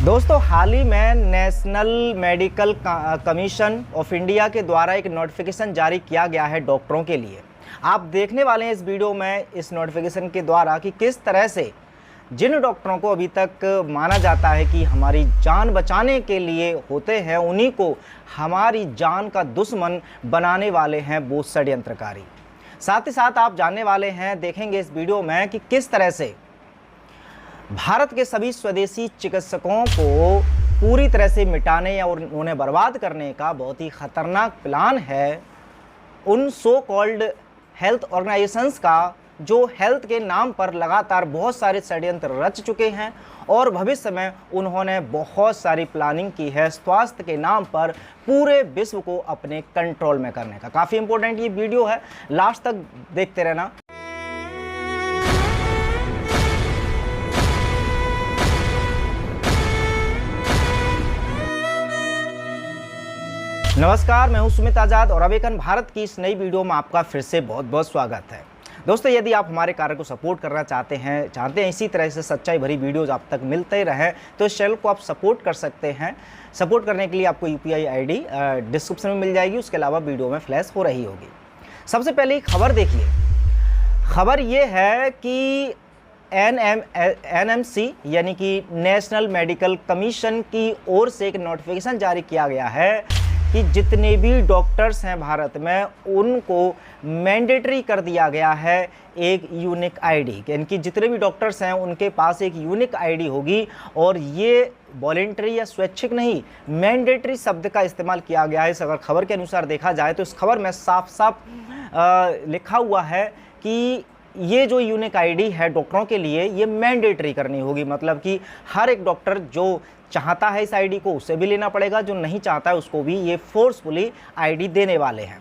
दोस्तों, हाल ही में national medical commission of India के द्वारा एक नोटिफिकेशन जारी किया गया है डॉक्टरों के लिए। आप देखने वाले हैं इस वीडियो में इस नोटिफिकेशन के द्वारा कि किस तरह से जिन डॉक्टरों को अभी तक माना जाता है कि हमारी जान बचाने के लिए होते हैं, उन्हीं को हमारी जान का दुश्मन बनाने वाले हैं वो षड्यंत्रकारी। साथ ही साथ आप जानने वाले हैं, देखेंगे इस वीडियो में कि किस तरह से भारत के सभी स्वदेशी चिकित्सकों को पूरी तरह से मिटाने या उन्हें बर्बाद करने का बहुत ही खतरनाक प्लान है उन सो कॉल्ड हेल्थ ऑर्गेनाइजेशंस का, जो हेल्थ के नाम पर लगातार बहुत सारे षड्यंत्र रच चुके हैं और भविष्य में उन्होंने बहुत सारी प्लानिंग की है स्वास्थ्य के नाम पर पूरे विश्व को अपने कंट्रोल में करने का। काफ़ी इंपॉर्टेंट ये वीडियो है, लास्ट तक देखते रहना। नमस्कार, मैं हूं सुमित आज़ाद और अवेकन भारत की इस नई वीडियो में आपका फिर से बहुत बहुत स्वागत है। दोस्तों, यदि आप हमारे कार्य को सपोर्ट करना चाहते हैं इसी तरह से सच्चाई भरी वीडियोज़ आप तक मिलते रहें, तो इस चैनल को आप सपोर्ट कर सकते हैं। सपोर्ट करने के लिए आपको UPI ID डिस्क्रिप्शन में मिल जाएगी, उसके अलावा वीडियो में फ्लैश हो रही होगी। सबसे पहले एक खबर देखिए। खबर ये है कि NMC यानी कि नेशनल मेडिकल कमीशन की ओर से एक नोटिफिकेशन जारी किया गया है कि जितने भी डॉक्टर्स हैं भारत में, उनको मैंडेटरी कर दिया गया है एक यूनिक आईडी। यानी कि जितने भी डॉक्टर्स हैं उनके पास एक यूनिक आईडी होगी और ये वॉलेंटरी या स्वैच्छिक नहीं, मैंडेटरी शब्द का इस्तेमाल किया गया है। इस अगर खबर के अनुसार देखा जाए तो इस खबर में साफ साफ लिखा हुआ है कि ये जो यूनिक आईडी है डॉक्टरों के लिए, ये मैंडेटरी करनी होगी। मतलब कि हर एक डॉक्टर जो चाहता है इस आईडी को, उसे भी लेना पड़ेगा, जो नहीं चाहता है उसको भी ये फोर्सफुली आईडी देने वाले हैं।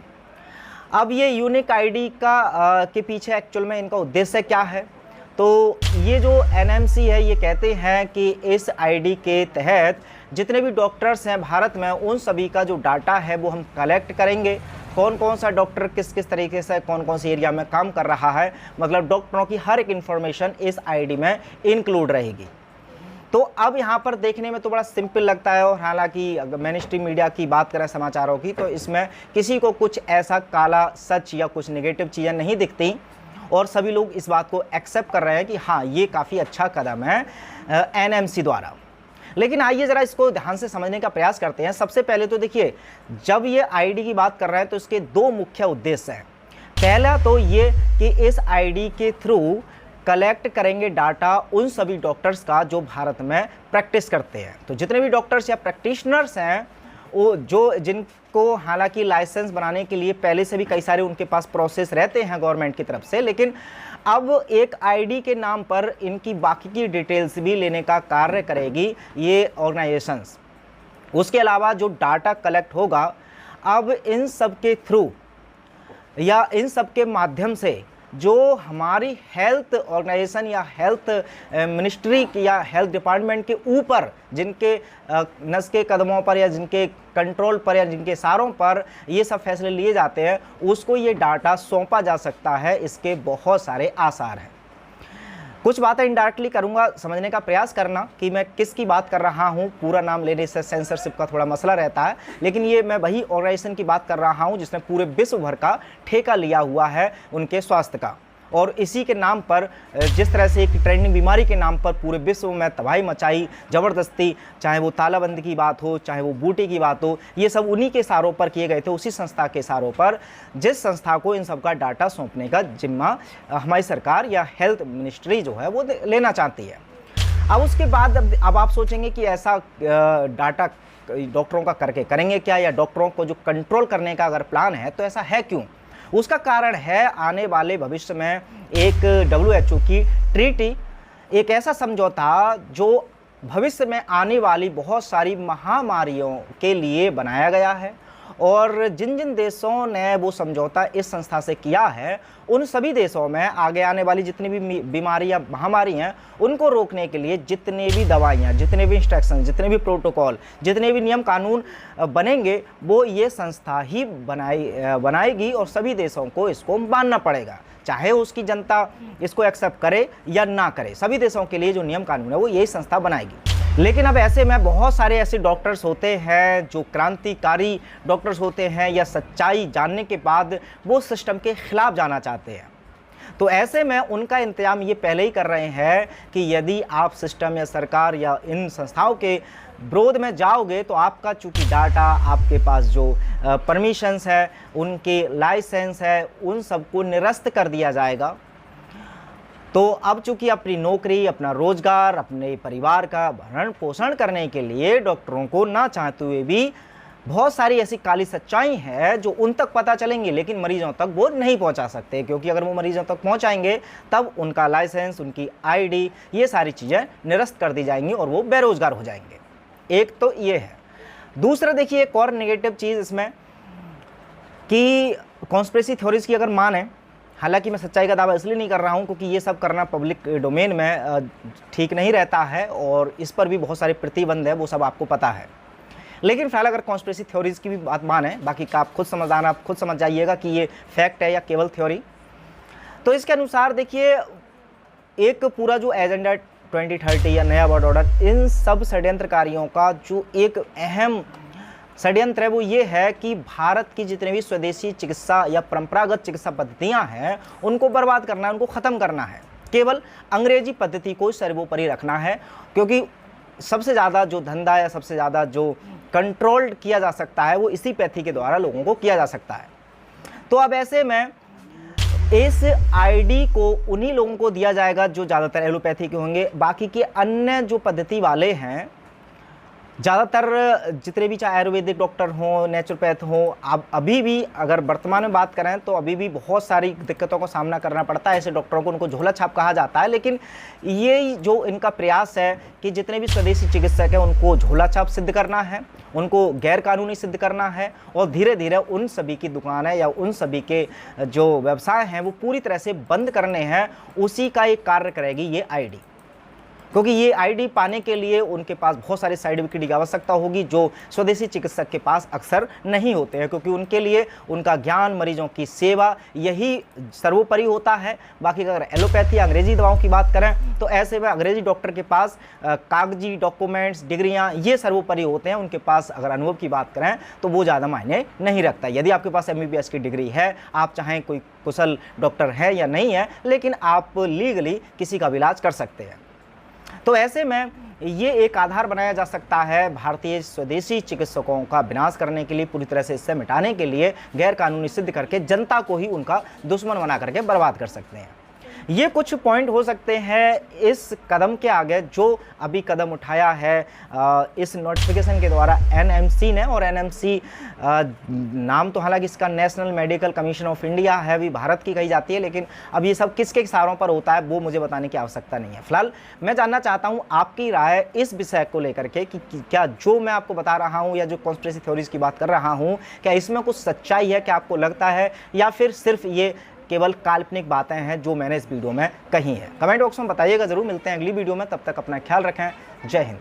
अब ये यूनिक आईडी का के पीछे एक्चुअल में इनका उद्देश्य क्या है? तो ये जो NMC है ये कहते हैं कि इस आईडी के तहत जितने भी डॉक्टर्स हैं भारत में, उन सभी का जो डाटा है वो हम कलेक्ट करेंगे। कौन कौन सा डॉक्टर किस किस तरीके से कौन कौन सी एरिया में काम कर रहा है, मतलब डॉक्टरों की हर एक इन्फॉर्मेशन इस आईडी में इंक्लूड रहेगी। तो अब यहाँ पर देखने में तो बड़ा सिंपल लगता है, और हालांकि अगर मेन स्ट्रीम मीडिया की बात करें समाचारों की, तो इसमें किसी को कुछ ऐसा काला सच या कुछ नेगेटिव चीज़ें नहीं दिखती और सभी लोग इस बात को एक्सेप्ट कर रहे हैं कि हाँ, ये काफ़ी अच्छा कदम है NMC द्वारा। लेकिन आइए ज़रा इसको ध्यान से समझने का प्रयास करते हैं। सबसे पहले तो देखिए, जब ये आईडी की बात कर रहे हैं तो इसके दो मुख्य उद्देश्य हैं। पहला तो ये कि इस आईडी के थ्रू कलेक्ट करेंगे डाटा उन सभी डॉक्टर्स का जो भारत में प्रैक्टिस करते हैं। तो जितने भी डॉक्टर्स या प्रैक्टिशनर्स हैं, वो जिनको हालांकि लाइसेंस बनाने के लिए पहले से भी कई सारे उनके पास प्रोसेस रहते हैं गवर्नमेंट की तरफ से, लेकिन अब एक आईडी के नाम पर इनकी बाकी की डिटेल्स भी लेने का कार्य करेगी ये ऑर्गेनाइजेशंस। उसके अलावा जो डाटा कलेक्ट होगा, अब इन सब के थ्रू या इन सब के माध्यम से जो हमारी हेल्थ ऑर्गेनाइजेशन या हेल्थ मिनिस्ट्री या हेल्थ डिपार्टमेंट के ऊपर जिनके नस के कदमों पर या जिनके कंट्रोल पर या जिनके इशारों पर ये सब फैसले लिए जाते हैं, उसको ये डाटा सौंपा जा सकता है। इसके बहुत सारे आसार हैं। कुछ बातें इनडायरेक्टली करूंगा, समझने का प्रयास करना कि मैं किसकी बात कर रहा हूं। पूरा नाम लेने से सेंसरशिप का थोड़ा मसला रहता है, लेकिन ये मैं वही ऑर्गेनाइजेशन की बात कर रहा हूं जिसने पूरे विश्व भर का ठेका लिया हुआ है उनके स्वास्थ्य का, और इसी के नाम पर जिस तरह से एक ट्रेंडिंग बीमारी के नाम पर पूरे विश्व में तबाही मचाई ज़बरदस्ती, चाहे वो तालाबंदी की बात हो, चाहे वो बूटी की बात हो, ये सब उन्हीं के इशारों पर किए गए थे, उसी संस्था के इशारों पर, जिस संस्था को इन सब का डाटा सौंपने का जिम्मा हमारी सरकार या हेल्थ मिनिस्ट्री जो है वो लेना चाहती है। अब उसके बाद अब आप सोचेंगे कि ऐसा डाटा डॉक्टरों का करके करेंगे क्या, या डॉक्टरों को जो कंट्रोल करने का अगर प्लान है तो ऐसा है क्यों? उसका कारण है आने वाले भविष्य में एक WHO की ट्रीटी, एक ऐसा समझौता जो भविष्य में आने वाली बहुत सारी महामारियों के लिए बनाया गया है, और जिन जिन देशों ने वो समझौता इस संस्था से किया है, उन सभी देशों में आगे आने वाली जितनी भी बीमारी या महामारी हैं, उनको रोकने के लिए जितने भी दवाइयाँ, जितने भी इंस्ट्रक्शन, जितने भी प्रोटोकॉल, जितने भी नियम कानून बनेंगे, वो ये संस्था ही बनाएगी और सभी देशों को इसको मानना पड़ेगा। चाहे उसकी जनता इसको एक्सेप्ट करे या ना करे। सभी देशों के लिए जो नियम कानून है वो यही संस्था बनाएगी। लेकिन अब ऐसे में बहुत सारे ऐसे डॉक्टर्स होते हैं जो क्रांतिकारी डॉक्टर्स होते हैं या सच्चाई जानने के बाद वो सिस्टम के खिलाफ जाना चाहते हैं। तो ऐसे में उनका इंतजाम ये पहले ही कर रहे हैं कि यदि आप सिस्टम या सरकार या इन संस्थाओं के विरोध में जाओगे तो आपका चूंकि डाटा, आपके पास जो परमिशंस है, उनके लाइसेंस है, उन सबको निरस्त कर दिया जाएगा। तो अब चूंकि अपनी नौकरी, अपना रोजगार, अपने परिवार का भरण पोषण करने के लिए डॉक्टरों को ना चाहते हुए भी बहुत सारी ऐसी काली सच्चाई है जो उन तक पता चलेंगी, लेकिन मरीजों तक वो नहीं पहुंचा सकते, क्योंकि अगर वो मरीजों तक पहुंचाएंगे तब उनका लाइसेंस, उनकी आईडी, ये सारी चीज़ें निरस्त कर दी जाएंगी और वो बेरोजगार हो जाएंगे। एक तो ये है। दूसरा देखिए, एक और नेगेटिव चीज़ इसमें कि कॉन्स्पिरेसी थ्योरीज की अगर माने, हालांकि मैं सच्चाई का दावा इसलिए नहीं कर रहा हूं क्योंकि ये सब करना पब्लिक डोमेन में ठीक नहीं रहता है और इस पर भी बहुत सारे प्रतिबंध है, वो सब आपको पता है। लेकिन फिलहाल अगर कॉन्स्पिरेसी थ्योरीज की भी बात माने, बाकी का आप खुद समझाना, आप खुद समझ जाइएगा कि ये फैक्ट है या केवल थ्योरी। तो इसके अनुसार देखिए, एक पूरा जो एजेंडा 2030 या नया वर्ल्ड ऑर्डर, इन सब षड्यंत्रकारियों का जो एक अहम षड्यंत्र है वो ये है कि भारत की जितने भी स्वदेशी चिकित्सा या परंपरागत चिकित्सा पद्धतियां हैं उनको बर्बाद करना है, उनको ख़त्म करना है। केवल अंग्रेजी पद्धति को सर्वोपरि रखना है, क्योंकि सबसे ज़्यादा जो धंधा या सबसे ज़्यादा जो कंट्रोल्ड किया जा सकता है वो इसी पैथी के द्वारा लोगों को किया जा सकता है। तो अब ऐसे में इस आईडी को उन्हीं लोगों को दिया जाएगा जो ज़्यादातर एलोपैथी के होंगे। बाकी के अन्य जो पद्धति वाले हैं, ज़्यादातर जितने भी चाहे आयुर्वेदिक डॉक्टर हों, नेचुरोपैथ हों, अब अभी भी अगर वर्तमान में बात करें तो अभी भी बहुत सारी दिक्कतों का सामना करना पड़ता है ऐसे डॉक्टरों को, उनको झोला छाप कहा जाता है। लेकिन ये जो इनका प्रयास है कि जितने भी स्वदेशी चिकित्सक हैं उनको झोला छाप सिद्ध करना है, उनको गैर कानूनी सिद्ध करना है और धीरे धीरे उन सभी की दुकानें या उन सभी के जो व्यवसाय हैं वो पूरी तरह से बंद करने हैं। उसी का एक कार्य करेगी ये आईडी, क्योंकि ये आईडी पाने के लिए उनके पास बहुत सारे सर्टिफिकेट की आवश्यकता होगी जो स्वदेशी चिकित्सक के पास अक्सर नहीं होते हैं, क्योंकि उनके लिए उनका ज्ञान, मरीजों की सेवा यही सर्वोपरि होता है। बाकी अगर एलोपैथी या अंग्रेजी दवाओं की बात करें तो ऐसे में अंग्रेजी डॉक्टर के पास कागजी डॉक्यूमेंट्स, डिग्रियाँ, ये सर्वोपरि होते हैं। उनके पास अगर अनुभव की बात करें तो वो ज़्यादा मायने नहीं रखता। यदि आपके पास MBBS की डिग्री है, आप चाहें कोई कुशल डॉक्टर है या नहीं है, लेकिन आप लीगली किसी का इलाज कर सकते हैं। तो ऐसे में ये एक आधार बनाया जा सकता है भारतीय स्वदेशी चिकित्सकों का विनाश करने के लिए, पूरी तरह से इससे मिटाने के लिए, गैर कानूनी सिद्ध करके जनता को ही उनका दुश्मन बना करके बर्बाद कर सकते हैं। ये कुछ पॉइंट हो सकते हैं इस कदम के आगे जो अभी कदम उठाया है इस नोटिफिकेशन के द्वारा NMC ने। और NMC नाम तो हालांकि इसका national medical commission of India है, भी भारत की कही जाती है, लेकिन अब ये सब किसके इशारों पर होता है वो मुझे बताने की आवश्यकता नहीं है। फिलहाल मैं जानना चाहता हूँ आपकी राय इस विषय को लेकर के कि क्या जो मैं आपको बता रहा हूँ या जो कॉन्स्पिरेसी थ्योरीज की बात कर रहा हूँ, क्या इसमें कुछ सच्चाई है, क्या आपको लगता है, या फिर सिर्फ ये केवल काल्पनिक बातें हैं जो मैंने इस वीडियो में कही हैं। कमेंट बॉक्स में बताइएगा ज़रूर। मिलते हैं अगली वीडियो में, तब तक अपना ख्याल रखें। जय हिंद।